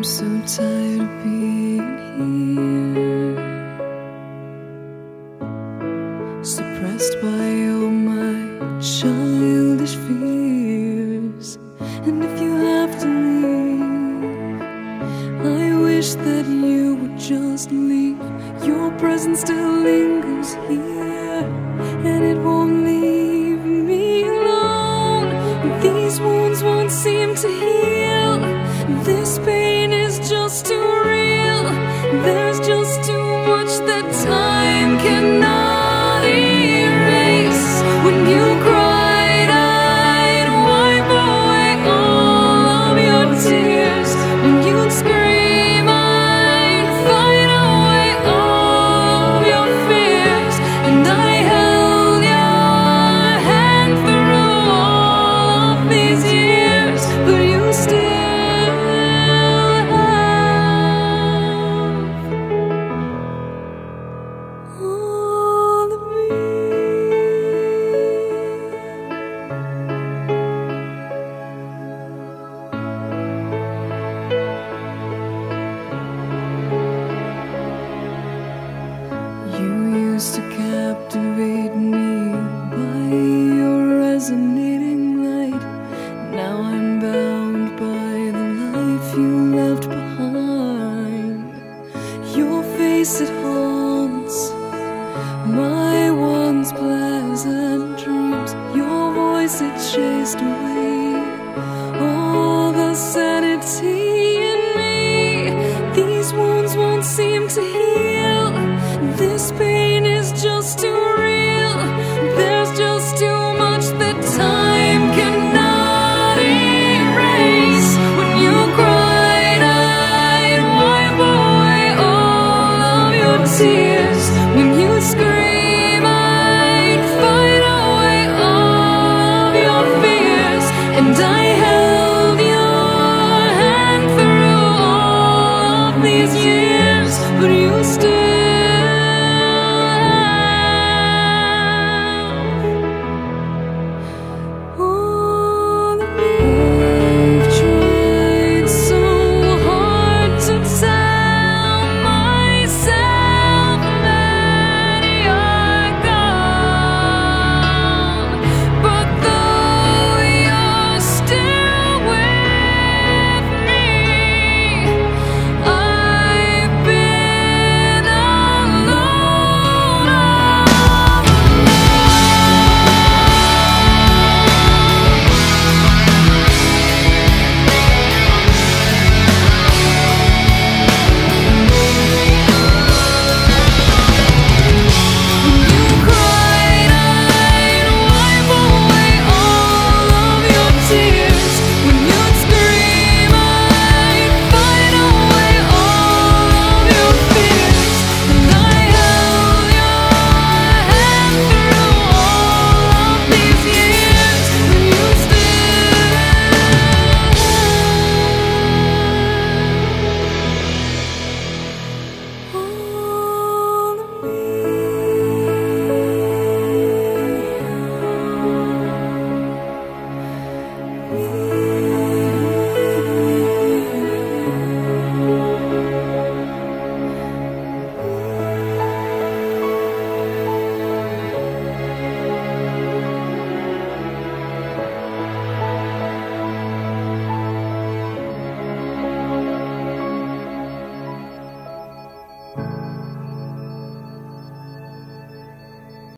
I'm so tired of being here, suppressed by all my childish fears. And if you have to leave, I wish that you would just leave. Your presence still lingers here, and it won't leave me alone. These wounds won't seem to heal. This pain is just too real. There's just too much that time cannot erase. When you cried, I'd wipe away all of your tears. When you'd scream, I'd fight away all of your fears. And I held your hand through all of these years, but you still to captivate me by your resonating light. Now I'm bound by the life you left behind. Your face, it haunts my once pleasant dreams. Your voice, it chased away all the sanity in me. These wounds won't seem to heal. This pain is just too real. There's just too much that time cannot erase. When you cried, I'd wipe away all of your tears. When you scream, I'd fight away all of your fears. And I held your hand through all of these years, but you still